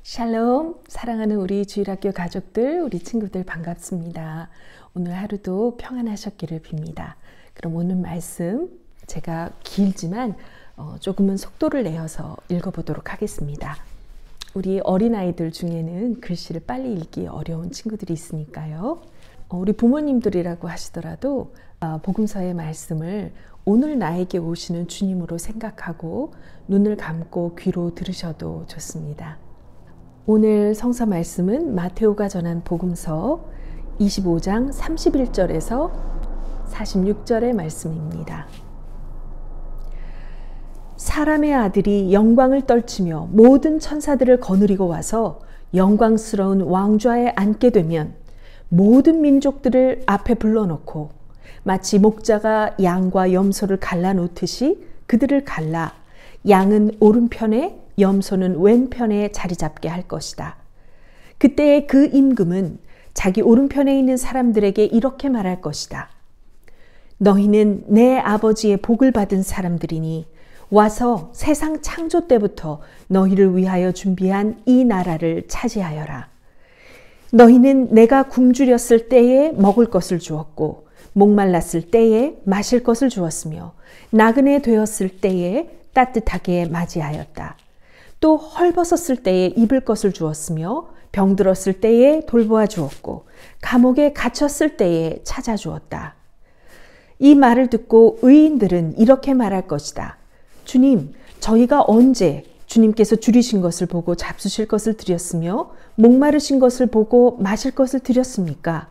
샬롬, 사랑하는 우리 주일학교 가족들, 우리 친구들 반갑습니다. 오늘 하루도 평안하셨기를 빕니다. 그럼 오늘 말씀 제가 길지만 조금은 속도를 내어서 읽어보도록 하겠습니다. 우리 어린아이들 중에는 글씨를 빨리 읽기 어려운 친구들이 있으니까요. 우리 부모님들이라고 하시더라도 복음서의 말씀을 오늘 나에게 오시는 주님으로 생각하고 눈을 감고 귀로 들으셔도 좋습니다. 오늘 성서 말씀은 마테오가 전한 복음서 25장 31절에서 46절의 말씀입니다. 사람의 아들이 영광을 떨치며 모든 천사들을 거느리고 와서 영광스러운 왕좌에 앉게 되면 모든 민족들을 앞에 불러놓고 마치 목자가 양과 염소를 갈라놓듯이 그들을 갈라 양은 오른편에 염소는 왼편에 자리 잡게 할 것이다. 그때의 그 임금은 자기 오른편에 있는 사람들에게 이렇게 말할 것이다. 너희는 내 아버지의 복을 받은 사람들이니 와서 세상 창조 때부터 너희를 위하여 준비한 이 나라를 차지하여라. 너희는 내가 굶주렸을 때에 먹을 것을 주었고 목말랐을 때에 마실 것을 주었으며 나그네 되었을 때에 따뜻하게 맞이하였다. 또 헐벗었을 때에 입을 것을 주었으며 병들었을 때에 돌보아 주었고 감옥에 갇혔을 때에 찾아주었다. 이 말을 듣고 의인들은 이렇게 말할 것이다. 주님, 저희가 언제 주님께서 줄이신 것을 보고 잡수실 것을 드렸으며 목마르신 것을 보고 마실 것을 드렸습니까?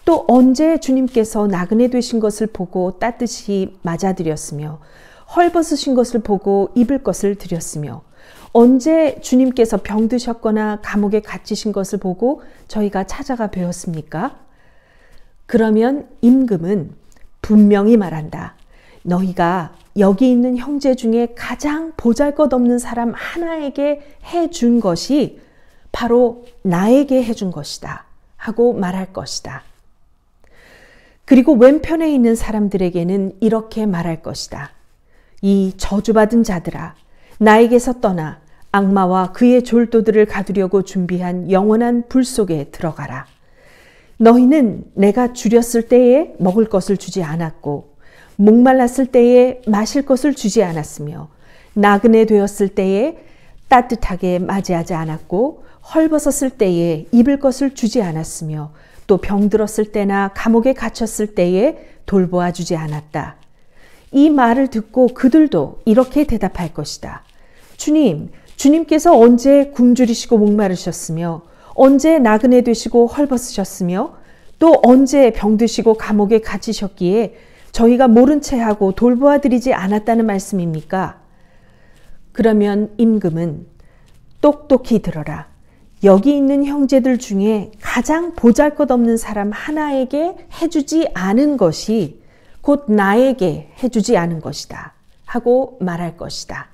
또 언제 주님께서 나그네 되신 것을 보고 따뜻이 맞아드렸으며 헐벗으신 것을 보고 입을 것을 드렸으며 언제 주님께서 병드셨거나 감옥에 갇히신 것을 보고 저희가 찾아가 배웠습니까? 그러면 임금은 분명히 말한다. 너희가 여기 있는 형제 중에 가장 보잘것없는 사람 하나에게 해준 것이 바로 나에게 해준 것이다 하고 말할 것이다. 그리고 왼편에 있는 사람들에게는 이렇게 말할 것이다. 이 저주받은 자들아, 나에게서 떠나 악마와 그의 졸도들을 가두려고 준비한 영원한 불 속에 들어가라. 너희는 내가 줄였을 때에 먹을 것을 주지 않았고 목말랐을 때에 마실 것을 주지 않았으며 나그네 되었을 때에 따뜻하게 맞이하지 않았고 헐벗었을 때에 입을 것을 주지 않았으며 또 병들었을 때나 감옥에 갇혔을 때에 돌보아 주지 않았다. 이 말을 듣고 그들도 이렇게 대답할 것이다. 주님, 주님께서 언제 굶주리시고 목마르셨으며 언제 나그네 되시고 헐벗으셨으며 또 언제 병드시고 감옥에 갇히셨기에 저희가 모른 채 하고 돌보아 드리지 않았다는 말씀입니까? 그러면 임금은 똑똑히 들어라. 여기 있는 형제들 중에 가장 보잘것없는 사람 하나에게 해주지 않은 것이 곧 나에게 해주지 않은 것이다 하고 말할 것이다.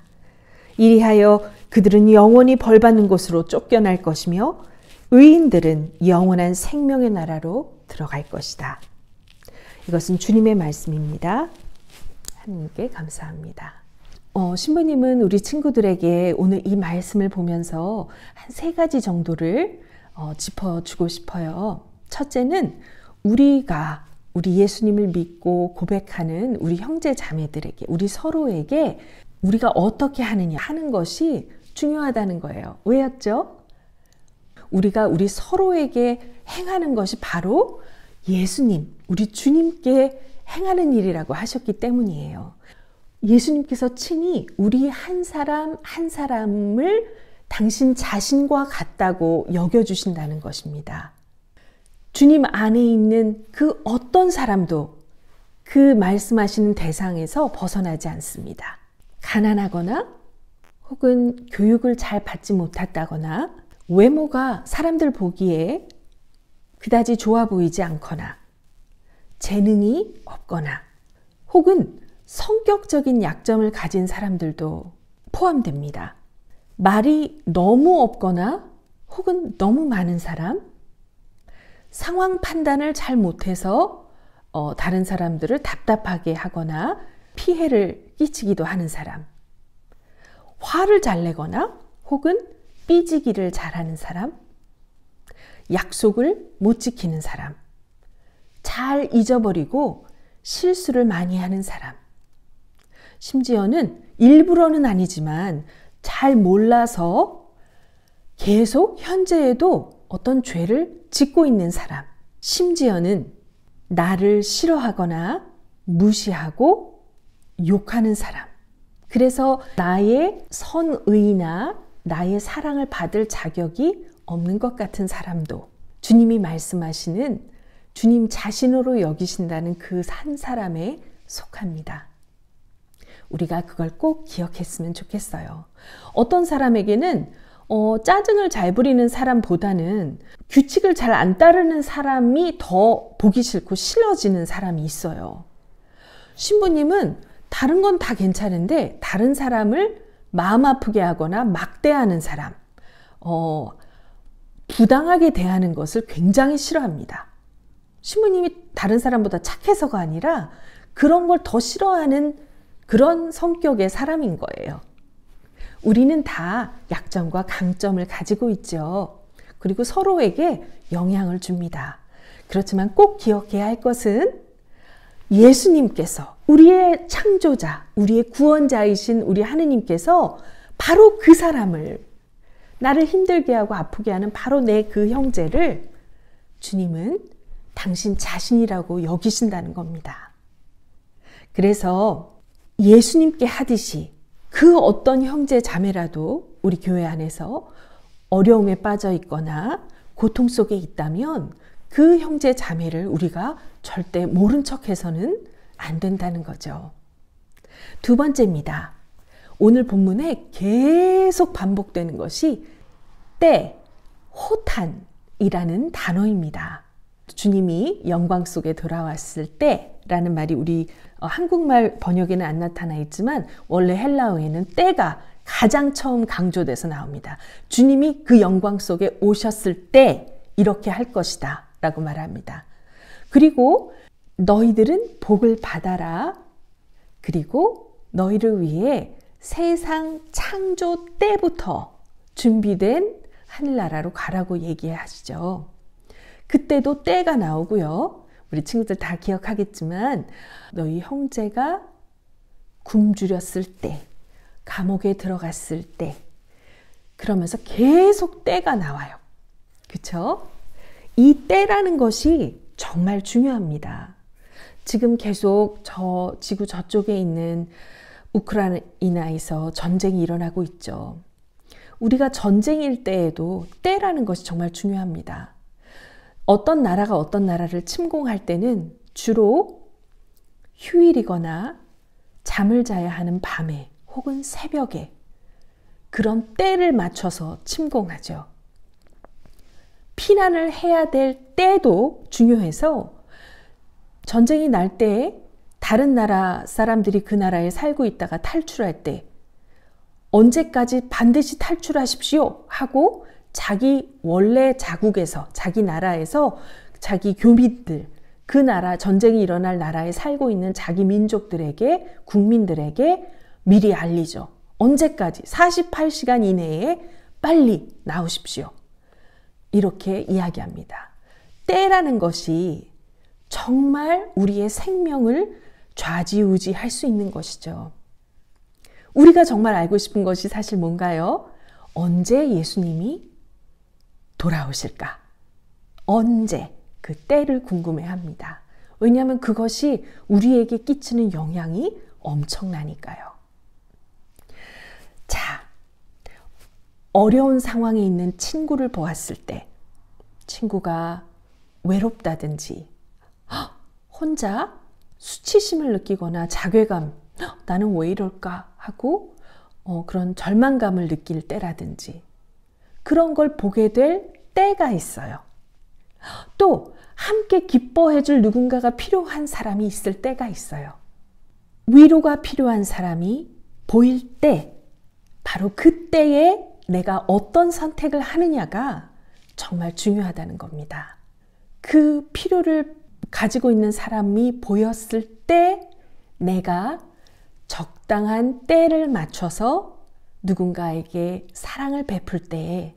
이리하여 그들은 영원히 벌받는 곳으로 쫓겨날 것이며 의인들은 영원한 생명의 나라로 들어갈 것이다. 이것은 주님의 말씀입니다. 하나님께 감사합니다. 신부님은 우리 친구들에게 오늘 이 말씀을 보면서 한 3가지 정도를 짚어주고 싶어요. 첫째는 우리 예수님을 믿고 고백하는 우리 형제 자매들에게, 우리 서로에게 우리가 어떻게 하느냐 하는 것이 중요하다는 거예요. 왜였죠? 우리가 우리 서로에게 행하는 것이 바로 예수님, 우리 주님께 행하는 일이라고 하셨기 때문이에요. 예수님께서 친히 우리 한 사람 한 사람을 당신 자신과 같다고 여겨주신다는 것입니다. 주님 안에 있는 그 어떤 사람도 그 말씀하시는 대상에서 벗어나지 않습니다. 가난하거나 혹은 교육을 잘 받지 못했다거나 외모가 사람들 보기에 그다지 좋아 보이지 않거나 재능이 없거나 혹은 성격적인 약점을 가진 사람들도 포함됩니다. 말이 너무 없거나 혹은 너무 많은 사람, 상황 판단을 잘 못해서 다른 사람들을 답답하게 하거나 피해를 끼치기도 하는 사람, 화를 잘 내거나 혹은 삐지기를 잘하는 사람, 약속을 못 지키는 사람, 잘 잊어버리고 실수를 많이 하는 사람, 심지어는 일부러는 아니지만 잘 몰라서 계속 현재에도 어떤 죄를 짓고 있는 사람, 심지어는 나를 싫어하거나 무시하고 욕하는 사람, 그래서 나의 선의나 나의 사랑을 받을 자격이 없는 것 같은 사람도 주님이 말씀하시는 주님 자신으로 여기신다는 그 한 사람에 속합니다. 우리가 그걸 꼭 기억했으면 좋겠어요. 어떤 사람에게는 짜증을 잘 부리는 사람보다는 규칙을 잘 안 따르는 사람이 더 보기 싫고 싫어지는 사람이 있어요. 신부님은 다른 건 다 괜찮은데 다른 사람을 마음 아프게 하거나 막대하는 사람, 부당하게 대하는 것을 굉장히 싫어합니다. 신부님이 다른 사람보다 착해서가 아니라 그런 걸 더 싫어하는 그런 성격의 사람인 거예요. 우리는 다 약점과 강점을 가지고 있죠. 그리고 서로에게 영향을 줍니다. 그렇지만 꼭 기억해야 할 것은 예수님께서, 우리의 창조자, 우리의 구원자이신 우리 하느님께서 바로 그 사람을, 나를 힘들게 하고 아프게 하는 바로 내 그 형제를 주님은 당신 자신이라고 여기신다는 겁니다. 그래서 예수님께 하듯이 그 어떤 형제 자매라도 우리 교회 안에서 어려움에 빠져 있거나 고통 속에 있다면 그 형제 자매를 우리가 절대 모른 척해서는 안 된다는 거죠. 두 번째입니다. 오늘 본문에 계속 반복되는 것이 때, 호탄이라는 단어입니다. 주님이 영광 속에 돌아왔을 때라는 말이 우리 한국말 번역에는 안 나타나 있지만 원래 헬라어에는 때가 가장 처음 강조돼서 나옵니다. 주님이 그 영광 속에 오셨을 때 이렇게 할 것이다 라고 말합니다. 그리고 너희들은 복을 받아라. 그리고 너희를 위해 세상 창조 때부터 준비된 하늘나라로 가라고 얘기하시죠. 그때도 때가 나오고요. 우리 친구들 다 기억하겠지만 너희 형제가 굶주렸을 때, 감옥에 들어갔을 때, 그러면서 계속 때가 나와요. 그렇죠? 이 때라는 것이 정말 중요합니다. 지금 계속 저 지구 저쪽에 있는 우크라이나에서 전쟁이 일어나고 있죠. 우리가 전쟁일 때에도 때라는 것이 정말 중요합니다. 어떤 나라가 어떤 나라를 침공할 때는 주로 휴일이거나 잠을 자야 하는 밤에 혹은 새벽에 그런 때를 맞춰서 침공하죠. 피난을 해야 될 때도 중요해서 전쟁이 날 때 다른 나라 사람들이 그 나라에 살고 있다가 탈출할 때 언제까지 반드시 탈출하십시오 하고 자기 원래 자국에서, 자기 나라에서 자기 교민들, 그 나라, 전쟁이 일어날 나라에 살고 있는 자기 민족들에게, 국민들에게 미리 알리죠. 언제까지? 48시간 이내에 빨리 나오십시오. 이렇게 이야기합니다. 때라는 것이 정말 우리의 생명을 좌지우지할 수 있는 것이죠. 우리가 정말 알고 싶은 것이 사실 뭔가요? 언제 예수님이 돌아오실까? 언제? 그 때를 궁금해합니다. 왜냐하면 그것이 우리에게 끼치는 영향이 엄청나니까요. 자, 어려운 상황에 있는 친구를 보았을 때 친구가 외롭다든지 혼자 수치심을 느끼거나 자괴감, 나는 왜 이럴까 하고 그런 절망감을 느낄 때라든지 그런 걸 보게 될 때가 있어요. 또 함께 기뻐해 줄 누군가가 필요한 사람이 있을 때가 있어요. 위로가 필요한 사람이 보일 때, 바로 그때에 내가 어떤 선택을 하느냐가 정말 중요하다는 겁니다. 그 필요를 가지고 있는 사람이 보였을 때 내가 적당한 때를 맞춰서 누군가에게 사랑을 베풀 때에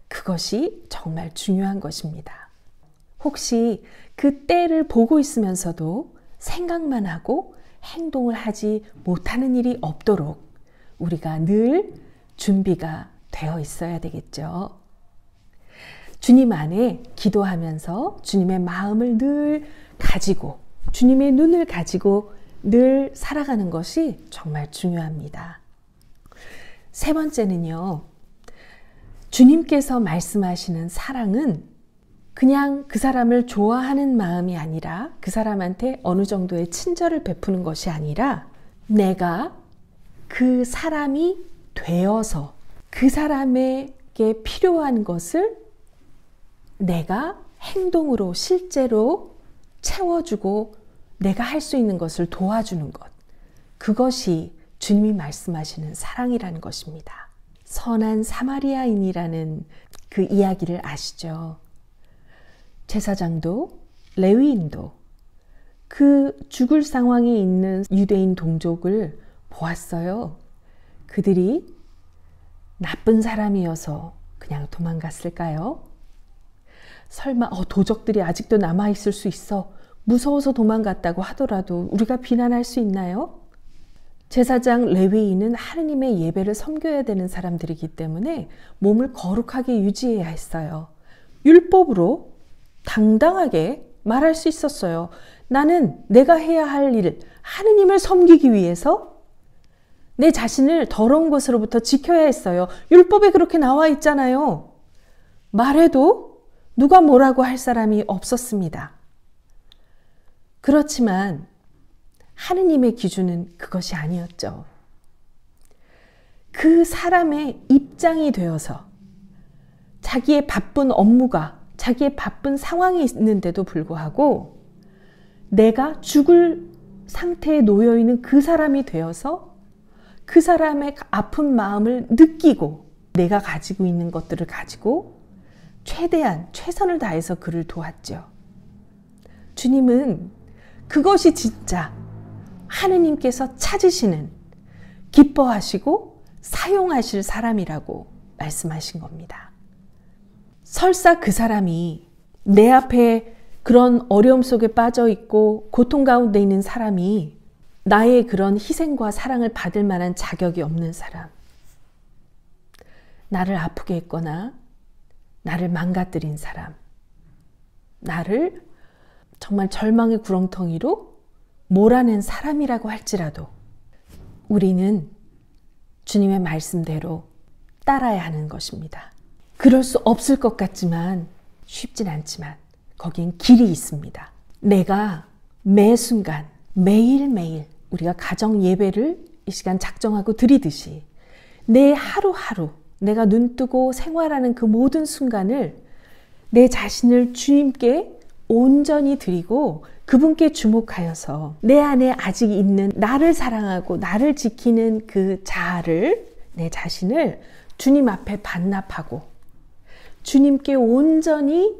그것이 정말 중요한 것입니다. 혹시 그 때를 보고 있으면서도 생각만 하고 행동을 하지 못하는 일이 없도록 우리가 늘 준비가 되어 있어야 되겠죠. 주님 안에 기도하면서 주님의 마음을 늘 가지고 주님의 눈을 가지고 늘 살아가는 것이 정말 중요합니다. 세 번째는요. 주님께서 말씀하시는 사랑은 그냥 그 사람을 좋아하는 마음이 아니라 그 사람한테 어느 정도의 친절을 베푸는 것이 아니라 내가 그 사람이 되어서 그 사람에게 필요한 것을 내가 행동으로 실제로 채워주고 내가 할 수 있는 것을 도와주는 것. 그것이 주님이 말씀하시는 사랑이라는 것입니다. 선한 사마리아인이라는 그 이야기를 아시죠? 제사장도 레위인도 그 죽을 상황에 있는 유대인 동족을 보았어요. 그들이 나쁜 사람이어서 그냥 도망갔을까요? 설마 도적들이 아직도 남아있을 수 있어 무서워서 도망갔다고 하더라도 우리가 비난할 수 있나요? 제사장 레위인은 하느님의 예배를 섬겨야 되는 사람들이기 때문에 몸을 거룩하게 유지해야 했어요. 율법으로 당당하게 말할 수 있었어요. 나는 내가 해야 할 일, 하느님을 섬기기 위해서 내 자신을 더러운 것으로부터 지켜야 했어요. 율법에 그렇게 나와 있잖아요. 말해도 누가 뭐라고 할 사람이 없었습니다. 그렇지만 하느님의 기준은 그것이 아니었죠. 그 사람의 입장이 되어서 자기의 바쁜 업무가 자기의 바쁜 상황이 있는데도 불구하고 내가 죽을 상태에 놓여 있는 그 사람이 되어서 그 사람의 아픈 마음을 느끼고 내가 가지고 있는 것들을 가지고 최대한 최선을 다해서 그를 도왔죠. 주님은 그것이 진짜 하느님께서 찾으시는 기뻐하시고 사용하실 사람이라고 말씀하신 겁니다. 설사 그 사람이 내 앞에 그런 어려움 속에 빠져 있고 고통 가운데 있는 사람이 나의 그런 희생과 사랑을 받을 만한 자격이 없는 사람, 나를 아프게 했거나 나를 망가뜨린 사람, 나를 정말 절망의 구렁텅이로 몰아낸 사람이라고 할지라도 우리는 주님의 말씀대로 따라야 하는 것입니다. 그럴 수 없을 것 같지만 쉽진 않지만 거긴 길이 있습니다. 내가 매 순간 매일매일 우리가 가정 예배를 이 시간 작정하고 드리듯이 내 하루하루 내가 눈뜨고 생활하는 그 모든 순간을 내 자신을 주님께 온전히 드리고 그분께 주목하여서 내 안에 아직 있는 나를 사랑하고 나를 지키는 그 자아를 내 자신을 주님 앞에 반납하고 주님께 온전히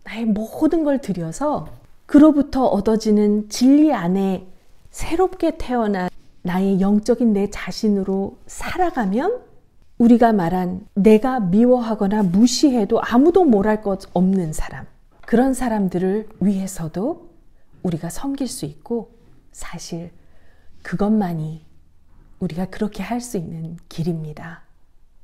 나의 모든 걸 드려서 그로부터 얻어지는 진리 안에 새롭게 태어난 나의 영적인 내 자신으로 살아가면 우리가 말한 내가 미워하거나 무시해도 아무도 뭘 것 없는 사람, 그런 사람들을 위해서도 우리가 섬길 수 있고 사실 그것만이 우리가 그렇게 할 수 있는 길입니다.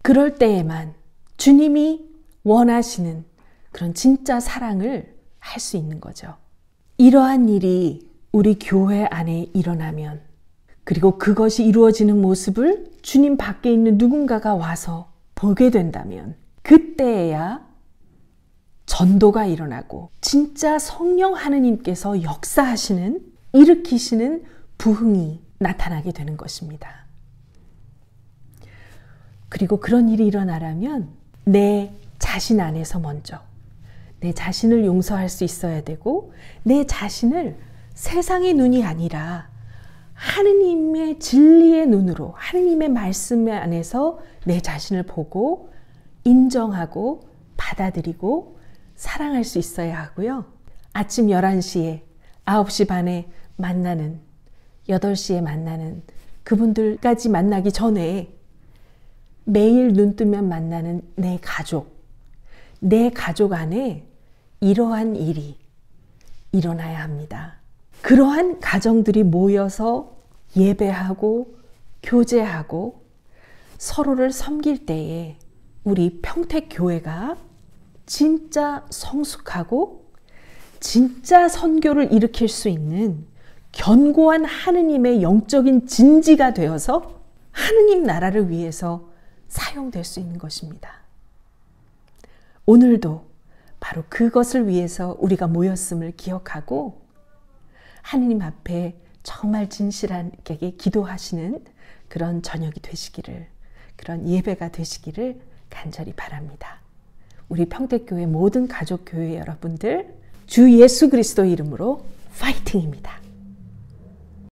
그럴 때에만 주님이 원하시는 그런 진짜 사랑을 할 수 있는 거죠. 이러한 일이 우리 교회 안에 일어나면 그리고 그것이 이루어지는 모습을 주님 밖에 있는 누군가가 와서 보게 된다면 그때야 전도가 일어나고 진짜 성령 하느님께서 역사하시는 일으키시는 부흥이 나타나게 되는 것입니다. 그리고 그런 일이 일어나려면 내 자신 안에서 먼저 내 자신을 용서할 수 있어야 되고 내 자신을 세상의 눈이 아니라 하느님의 진리의 눈으로 하느님의 말씀 안에서 내 자신을 보고 인정하고 받아들이고 사랑할 수 있어야 하고요. 아침 11시에 9시 반에 만나는 8시에 만나는 그분들까지 만나기 전에 매일 눈 뜨면 만나는 내 가족 안에 이러한 일이 일어나야 합니다. 그러한 가정들이 모여서 예배하고 교제하고 서로를 섬길 때에 우리 평택교회가 진짜 성숙하고 진짜 선교를 일으킬 수 있는 견고한 하느님의 영적인 진지가 되어서 하느님 나라를 위해서 사용될 수 있는 것입니다. 오늘도 바로 그것을 위해서 우리가 모였음을 기억하고 하느님 앞에 정말 진실하게 기도하시는 그런 저녁이 되시기를, 그런 예배가 되시기를 간절히 바랍니다. 우리 평택교회 모든 가족교회 여러분들, 주 예수 그리스도 이름으로 파이팅입니다.